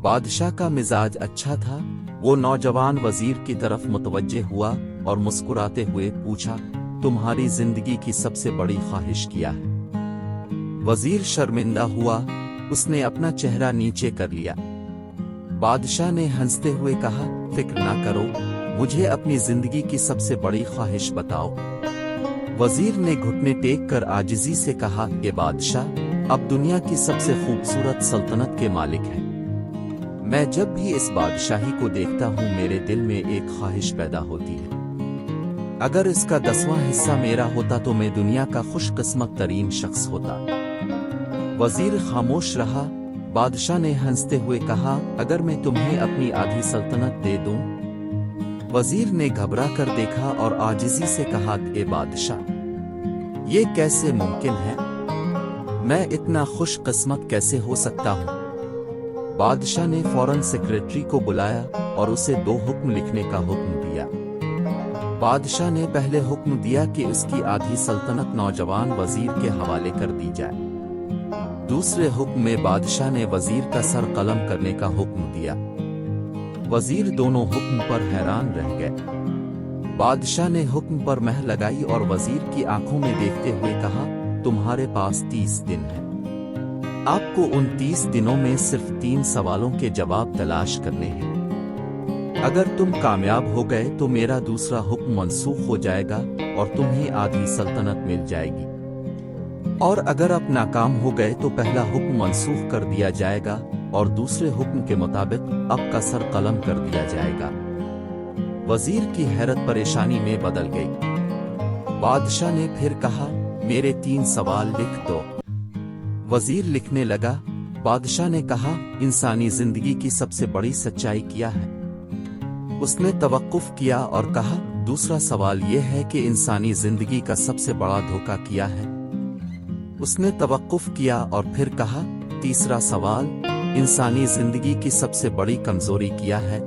बादशाह का मिजाज अच्छा था। वो नौजवान वजीर की तरफ मुतवज्जे हुआ और मुस्कुराते हुए पूछा, तुम्हारी जिंदगी की सबसे बड़ी ख्वाहिश क्या है? वजीर शर्मिंदा हुआ, उसने अपना चेहरा नीचे कर लिया। बादशाह ने हंसते हुए कहा, फिक्र ना करो, मुझे अपनी जिंदगी की सबसे बड़ी ख्वाहिश बताओ। वजीर ने घुटने टेक कर आजिजी से कहा, ये बादशाह, अब दुनिया की सबसे खूबसूरत सल्तनत के मालिक हैं। मैं जब भी इस बादशाही को देखता हूँ मेरे दिल में एक ख्वाहिश पैदा होती है। अगर इसका 10वां हिस्सा मेरा होता तो मैं दुनिया का खुशकिस्मत तरीन शख्स होता। वजीर खामोश रहा। बादशाह ने हंसते हुए कहा, अगर मैं तुम्हें अपनी आधी सल्तनत दे दूं? वजीर ने घबरा कर देखा और आजिजी से कहा, ए बादशाह, ये कैसे मुमकिन है? मैं इतना खुशकिस्मत कैसे हो सकता हूँ? बादशाह ने फौरन सेक्रेटरी को बुलाया और उसे 2 हुक्म लिखने का हुक्म दिया। बादशाह ने पहले हुक्म दिया कि उसकी आधी सल्तनत नौजवान वजीर के हवाले कर दी जाए। दूसरे हुक्म में बादशाह ने वजीर का सर कलम करने का हुक्म दिया। वजीर दोनों हुक्म पर हैरान रह गए। बादशाह ने हुक्म पर मेहर लगाई और वजीर की आंखों में देखते हुए कहा, तुम्हारे पास 30 दिन है। आपको उन 30 दिनों में सिर्फ 3 सवालों के जवाब तलाश करने हैं। अगर तुम कामयाब हो गए तो मेरा दूसरा हुक्म मनसूख हो जाएगा और तुम्हें आधी सल्तनत मिल जाएगी, और अगर आप नाकाम हो गए तो पहला हुक्म मनसूख कर दिया जाएगा और दूसरे हुक्म के मुताबिक आपका सर कलम कर दिया जाएगा। वजीर की हैरत परेशानी में बदल गई। बादशाह ने फिर कहा, मेरे 3 सवाल लिख दो। वजीर लिखने लगा। बादशाह ने कहा, इंसानी जिंदगी की सबसे बड़ी सच्चाई क्या है? उसने तवक्कुफ किया और कहा, दूसरा सवाल यह है कि इंसानी जिंदगी का सबसे बड़ा धोखा क्या है? उसने तवक्कुफ किया और फिर कहा, तीसरा सवाल, इंसानी जिंदगी की सबसे बड़ी कमजोरी क्या है?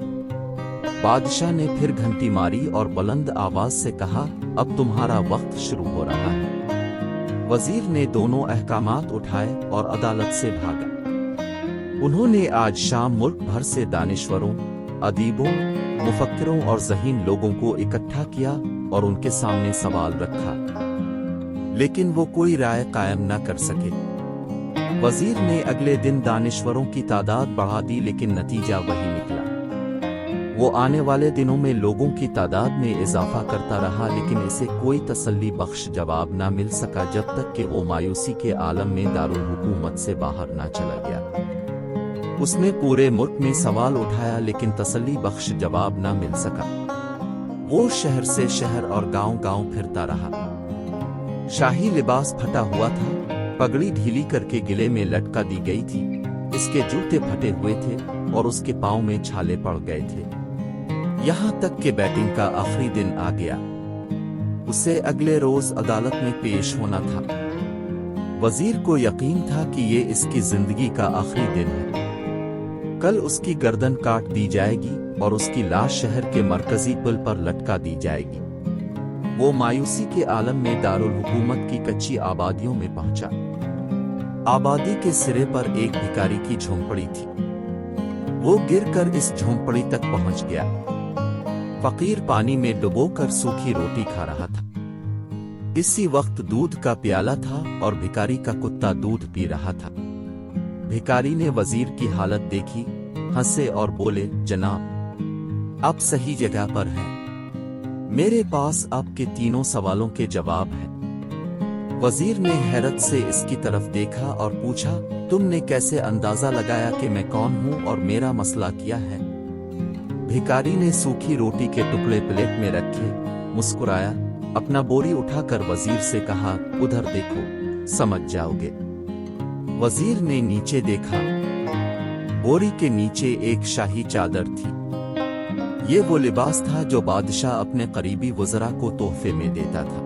बादशाह ने फिर घंटी मारी और बुलंद आवाज से कहा, अब तुम्हारा वक्त शुरू हो रहा है। वजीर ने दोनों अहकामात उठाए और अदालत से भागा। उन्होंने आज शाम मुल्क भर से दानिश्वरों, अदीबों, मुफक्किरों और ज़हीन लोगों को इकट्ठा किया और उनके सामने सवाल रखा, लेकिन वो कोई राय कायम न कर सके। वजीर ने अगले दिन दानिश्वरों की तादाद बढ़ा दी, लेकिन नतीजा वही निकला। वो आने वाले दिनों में लोगों की तादाद में इजाफा करता रहा, लेकिन इसे कोई तसल्ली बख्श जवाब न मिल सका जब तक कि वो मायूसी के आलम में दारुल हुकूमत से बाहर न चला गया। उसने पूरे मुल्क में सवाल उठाया, लेकिन तसल्ली बख्श जवाब न मिल सका। वो शहर से शहर और गांव-गांव फिरता रहा। शाही लिबास फटा हुआ था, पगड़ी ढीली करके गिले में लटका दी गई थी, इसके जूते फटे हुए थे और उसके पांव में छाले पड़ गए थे। यहाँ तक कि बैटिंग का आखिरी दिन आ गया। उसे अगले रोज अदालत में पेश होना था। वजीर को यकीन था कि ये इसकी जिंदगी का आखिरी दिन है। कल उसकी गर्दन काट दी जाएगी और उसकी लाश शहर के मरकजी पुल पर लटका दी जाएगी। वो मायूसी के आलम में दारुल हुकूमत की कच्ची आबादियों में पहुंचा। आबादी के सिरे पर एक भिखारी की झोंपड़ी थी। वो गिरकर इस झोंपड़ी तक पहुंच गया। फकीर पानी में डुबोकर सूखी रोटी खा रहा था। इसी वक्त दूध का प्याला था और भिखारी का कुत्ता दूध पी रहा था। भिखारी ने वजीर की हालत देखी, हंसे और बोले, जनाब, आप सही जगह पर हैं। मेरे पास आपके 3 सवालों के जवाब हैं। वजीर ने हैरत से इसकी तरफ देखा और पूछा, तुमने कैसे अंदाजा लगाया कि मैं कौन हूं और मेरा मसला क्या है? भिखारी ने सूखी रोटी के टुकड़े प्लेट में रखे, मुस्कुराया, अपना बोरी उठाकर वजीर से कहा, उधर देखो, समझ जाओगे। वजीर ने नीचे देखा। बोरी के नीचे एक शाही चादर थी। ये वो लिबास था जो बादशाह अपने करीबी वज़रा को तोहफे में देता था।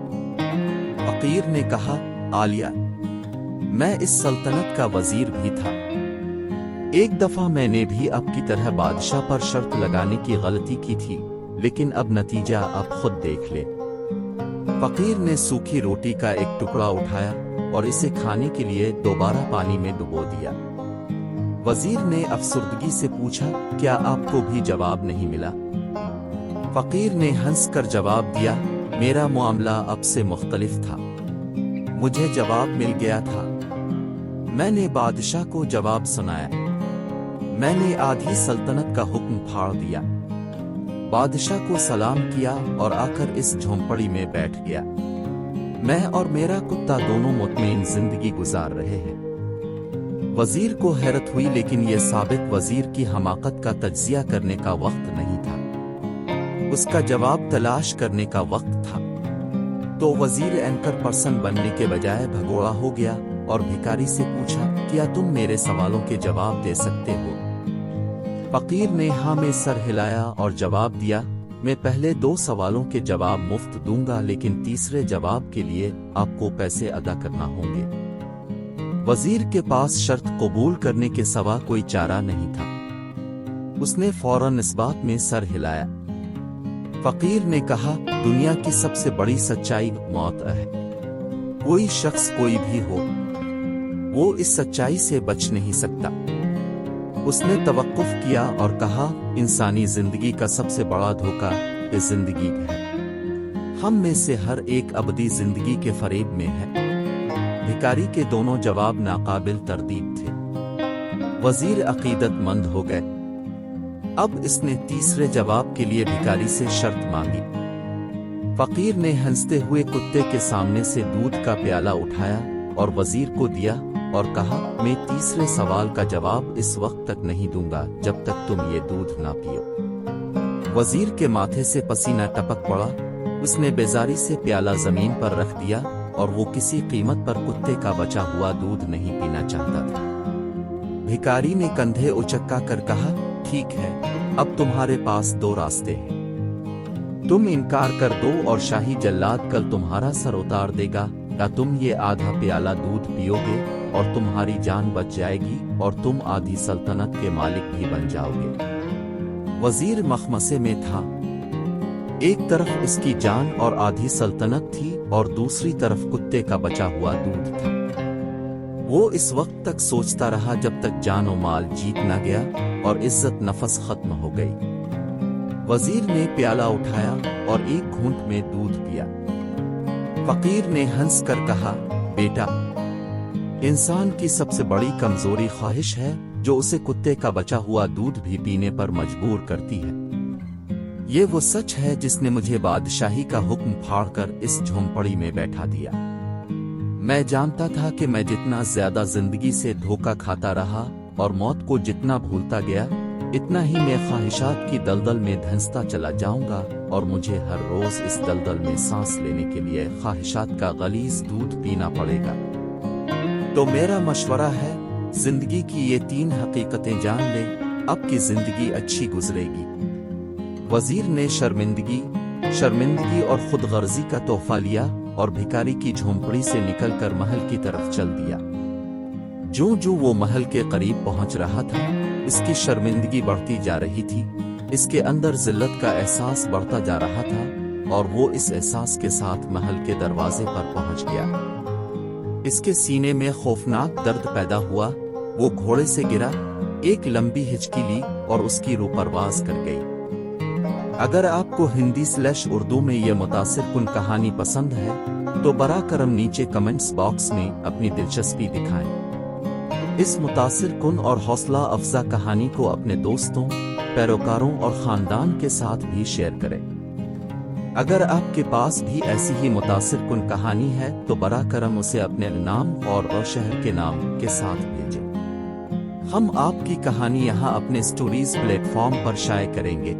फकीर ने कहा, आलिया, मैं इस सल्तनत का वजीर भी था। एक दफा मैंने भी आपकी तरह बादशाह पर शर्त लगाने की गलती की थी, लेकिन अब नतीजा आप खुद देख ले। फकीर ने सूखी रोटी का एक टुकड़ा उठाया और इसे खाने के लिए दोबारा पानी में डुबो दिया। वजीर ने अफसुर्दगी से पूछा, क्या आपको भी जवाब नहीं मिला? फकीर ने हंसकर जवाब दिया, मेरा मामला अब से मुख्तलिफ था। मुझे जवाब मिल गया था। मैंने बादशाह को जवाब सुनाया। मैंने आधी सल्तनत का हुक्म फाड़ दिया। बादशाह को सलाम किया और आकर इस झोंपड़ी में बैठ गया। मैं और मेरा कुत्ता दोनों मुतमईन जिंदगी गुजार रहे हैं। वजीर को हैरत हुई, लेकिन यह साबित वजीर की हमाकत का तज्जिया करने का वक्त नहीं था। उसका जवाब तलाश करने का वक्त था। तो वजीर एंकर पर्सन बनने के बजाय भगोड़ा हो गया और भिखारी से पूछा, क्या तुम मेरे सवालों के जवाब दे सकते हो? फकीर ने हाँ में सर हिलाया और जवाब दिया, मैं पहले 2 सवालों के जवाब मुफ्त दूंगा, लेकिन तीसरे जवाब के लिए आपको पैसे अदा करना होंगे। वजीर के पास शर्त कबूल करने के सिवा कोई चारा नहीं था। उसने फौरन इस बात में सर हिलाया। फकीर ने कहा, दुनिया की सबसे बड़ी सच्चाई मौत है। कोई शख्स कोई भी हो, वो इस सच्चाई से बच नहीं सकता। उसने तवक्कुफ किया और कहा, इंसानी जिंदगी का सबसे बड़ा धोखा इस जिंदगी है। हम में से हर एक अबदी जिंदगी के फरेब में है। भिखारी के दोनों जवाब नाकाबिल तरदीद थे। वजीर अकीदतमंद हो गए। अब इसने तीसरे जवाब के लिए भिखारी से शर्त मांगी। फकीर ने हंसते हुए कुत्ते के सामने से दूध का प्याला उठाया और वजीर को दिया और कहा, मैं तीसरे सवाल का जवाब इस वक्त तक नहीं दूंगा जब तक तुम ये दूध ना पियो। वजीर के माथे से पसीना टपक पड़ा। उसने बेजारी से प्याला जमीन पर रख दिया और वो किसी कीमत पर कुत्ते का बचा हुआ दूध नहीं पीना चाहता था। भिखारी ने कंधे उचक्का कर कहा, ठीक है, अब तुम्हारे पास 2 रास्ते हैं। तुम इनकार कर दो और शाही जल्लाद कल तुम्हारा सर उतार देगा, या तुम ये आधा प्याला दूध पियोगे और तुम्हारी जान बच जाएगी और तुम आधी सल्तनत के मालिक भी बन जाओगे। वजीर मखमसे में था। एक तरफ इसकी जान और आधी सल्तनत थी और दूसरी तरफ कुत्ते का बचा हुआ दूध था। वो इस वक्त तक सोचता रहा जब तक जान और माल जीत न गया और इज्जत नफस खत्म हो गई। वजीर ने प्याला उठाया और एक घूंट में दूध पिया। फकीर ने हंस कर कहा, बेटा, इंसान की सबसे बड़ी कमजोरी ख्वाहिश है जो उसे कुत्ते का बचा हुआ दूध भी पीने पर मजबूर करती है। ये वो सच है जिसने मुझे बादशाही का हुक्म फाड़कर इस झोंपड़ी में बैठा दिया। मैं जानता था कि मैं जितना ज्यादा जिंदगी से धोखा खाता रहा और मौत को जितना भूलता गया, इतना ही मैं ख्वाहिशात की दलदल में धंसता चला जाऊंगा और मुझे हर रोज इस दलदल में सांस लेने के लिए ख्वाहिशात का गलीज दूध पीना पड़ेगा। तो मेरा मशवरा है, जिंदगी की ये 3 हकीकतें जान ले, अब की जिंदगी अच्छी गुजरेगी। वजीर ने शर्मिंदगी और खुदगर्जी का तोहफा लिया और भिखारी की झोंपड़ी से निकलकर महल की तरफ चल दिया। जो वो महल के करीब पहुंच रहा था, इसकी शर्मिंदगी बढ़ती जा रही थी। इसके अंदर जिल्लत का एहसास बढ़ता जा रहा था और वो इस एहसास के साथ महल के दरवाजे पर पहुंच गया। इसके सीने में खौफनाक दर्द पैदा हुआ। वो घोड़े से गिरा, एक लंबी हिचकी ली और उसकी रूह परवाज कर गई। अगर आपको हिंदी/उर्दू में यह मुतासिर कुन कहानी पसंद है तो बरा करम नीचे कमेंट्स बॉक्स में अपनी दिलचस्पी दिखाएं। इस मुतासिर कुन और हौसला अफजा कहानी को अपने दोस्तों, पैरोकारों और खानदान के साथ भी शेयर करें। अगर आपके पास भी ऐसी ही मुतासिर कुन कहानी है तो बरा करम उसे अपने नाम और शहर के नाम के साथ भेजें। हम आपकी कहानी यहाँ अपने स्टोरीज प्लेटफॉर्म पर शाये करेंगे।